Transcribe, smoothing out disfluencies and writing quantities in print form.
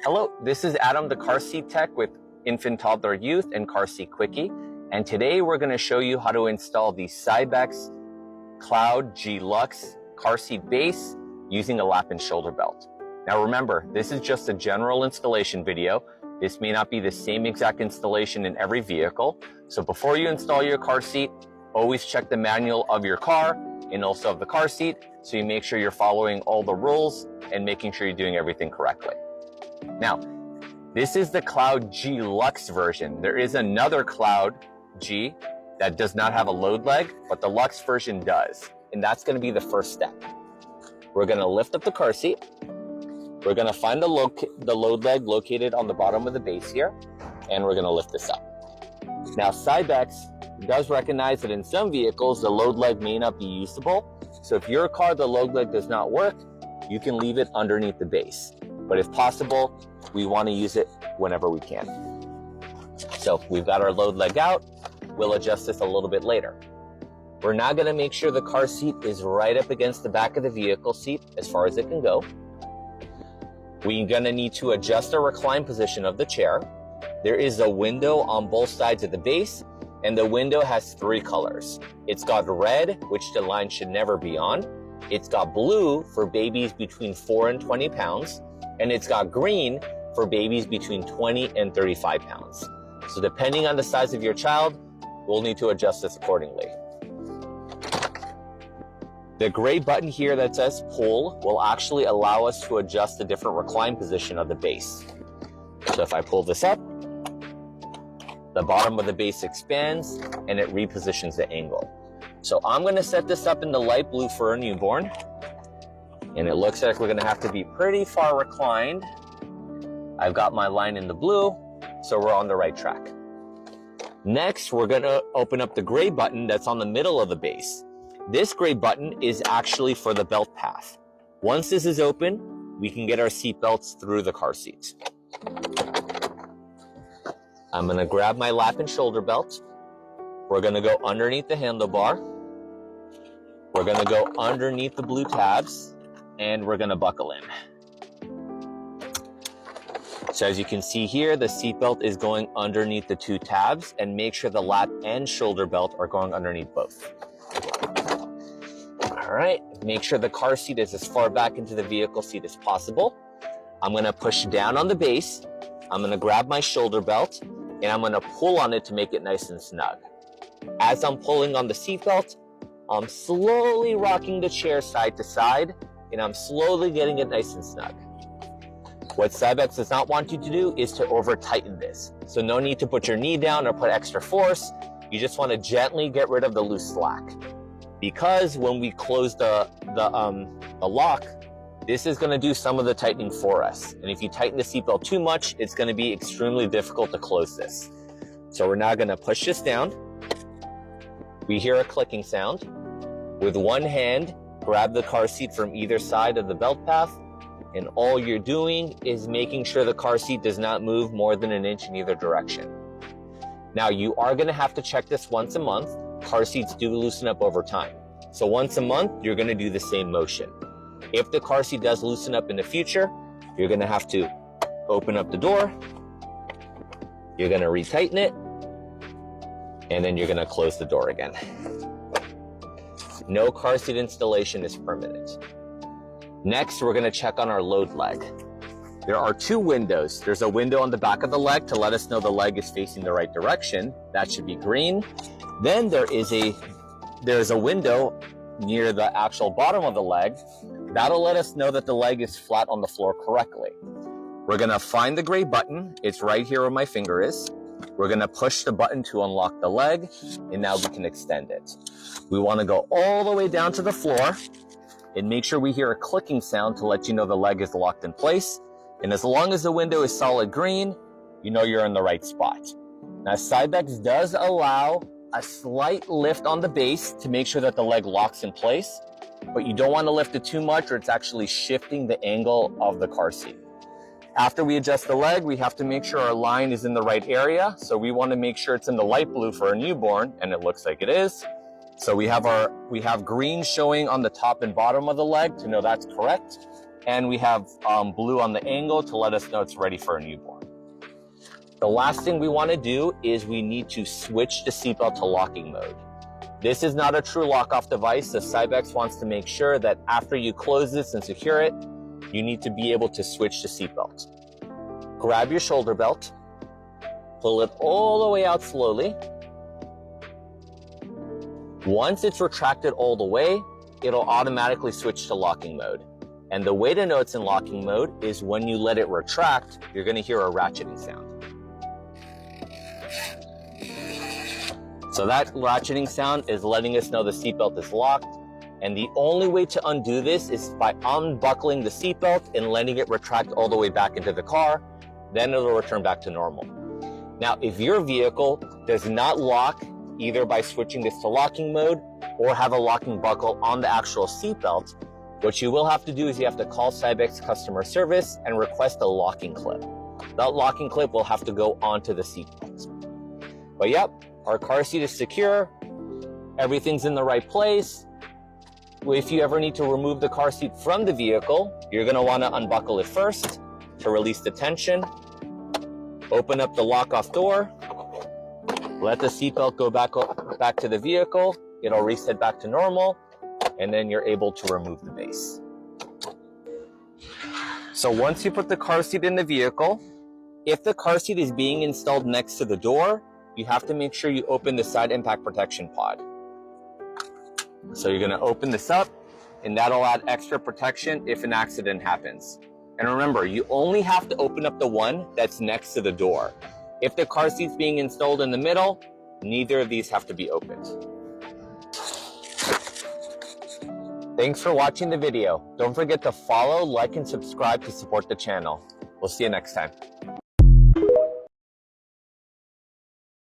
Hello, this is Adam, the car seat tech with Infant, Toddler, Youth, and Car Seat Quickie. And today we're going to show you how to install the Cybex Cloud G Lux car seat base using a lap and shoulder belt. Now remember, this is just a general installation video. This may not be the same exact installation in every vehicle. So before you install your car seat, always check the manual of your car and also of the car seat so you make sure you're following all the rules and making sure you're doing everything correctly. Now, this is the Cloud G Lux version. There is another Cloud G that does not have a load leg, but the Lux version does. And that's going to be the first step. We're going to lift up the car seat. We're going to find the load leg located on the bottom of the base here, and we're going to lift this up. Now, Cybex does recognize that in some vehicles, the load leg may not be usable. So if your car, the load leg does not work, you can leave it underneath the base. But if possible, we want to use it whenever we can. So we've got our load leg out. We'll adjust this a little bit later. We're now going to make sure the car seat is right up against the back of the vehicle seat as far as it can go. We're going to need to adjust the recline position of the chair. There is a window on both sides of the base, and the window has three colors. It's got red, which the line should never be on. It's got blue for babies between 4 and 20 pounds. And it's got green for babies between 20 and 35 pounds. So depending on the size of your child, we'll need to adjust this accordingly. The gray button here that says pull will actually allow us to adjust the different recline position of the base. So if I pull this up, the bottom of the base expands and it repositions the angle. So I'm going to set this up in the light blue for a newborn. And it looks like we're going to have to be pretty far reclined. I've got my line in the blue, so we're on the right track. Next, we're going to open up the gray button that's on the middle of the base. This gray button is actually for the belt path. Once this is open, we can get our seat belts through the car seats. I'm going to grab my lap and shoulder belt. We're going to go underneath the handlebar. We're going to go underneath the blue tabs. And we're going to buckle in. So as you can see here, the seat belt is going underneath the two tabs, and make sure the lap and shoulder belt are going underneath both. All right, make sure the car seat is as far back into the vehicle seat as possible. I'm going to push down on the base. I'm going to grab my shoulder belt, and I'm going to pull on it to make it nice and snug. As I'm pulling on the seat belt, I'm slowly rocking the chair side to side, and I'm slowly getting it nice and snug. What Cybex does not want you to do is to over tighten this. So no need to put your knee down or put extra force. You just want to gently get rid of the loose slack. Because when we close the lock, this is going to do some of the tightening for us. And if you tighten the seatbelt too much, it's going to be extremely difficult to close this. So we're now going to push this down. We hear a clicking sound. With one hand, grab the car seat from either side of the belt path, and all you're doing is making sure the car seat does not move more than an inch in either direction. Now, you are going to have to check this once a month. Car seats do loosen up over time. So once a month, you're going to do the same motion. If the car seat does loosen up in the future, you're going to have to open up the door, you're going to retighten it, and then you're going to close the door again. No car seat installation is permanent. Next, we're going to check on our load leg. There are two windows. There's a window on the back of the leg to let us know the leg is facing the right direction. That should be green. Then there's a window near the actual bottom of the leg. That'll let us know that the leg is flat on the floor correctly. We're going to find the gray button. It's right here where my finger is. We're going to push the button to unlock the leg, and now we can extend it. We want to go all the way down to the floor and make sure we hear a clicking sound to let you know the leg is locked in place. And as long as the window is solid green, you know you're in the right spot. Now, Cybex does allow a slight lift on the base to make sure that the leg locks in place, but you don't want to lift it too much or it's actually shifting the angle of the car seat. After we adjust the leg, we have to make sure our line is in the right area. So we want to make sure it's in the light blue for a newborn, and it looks like it is. So we have green showing on the top and bottom of the leg to know that's correct. and we have blue on the angle to let us know it's ready for a newborn. The last thing we want to do is we need to switch the seatbelt to locking mode. This is not a true lock-off device, so Cybex wants to make sure that after you close this and secure it, you need to be able to switch the seatbelt. Grab your shoulder belt, pull it all the way out slowly. Once it's retracted all the way, it'll automatically switch to locking mode. And the way to know it's in locking mode is when you let it retract, you're going to hear a ratcheting sound. So that ratcheting sound is letting us know the seatbelt is locked. And the only way to undo this is by unbuckling the seatbelt and letting it retract all the way back into the car. Then it'll return back to normal. Now, if your vehicle does not lock either by switching this to locking mode or have a locking buckle on the actual seatbelt, what you will have to do is you have to call Cybex customer service and request a locking clip. That locking clip will have to go onto the seatbelt. But yep, our car seat is secure. Everything's in the right place. If you ever need to remove the car seat from the vehicle, you're going to want to unbuckle it first to release the tension. Open up the lock-off door. Let the seatbelt go back to the vehicle. It'll reset back to normal, and then you're able to remove the base. So once you put the car seat in the vehicle, if the car seat is being installed next to the door, you have to make sure you open the side impact protection pod. So you're going to open this up, and that'll add extra protection if an accident happens. And remember, you only have to open up the one that's next to the door. If the car seat's being installed in the middle, neither of these have to be opened. Thanks for watching the video. Don't forget to follow, like, and subscribe to support the channel. We'll see you next time.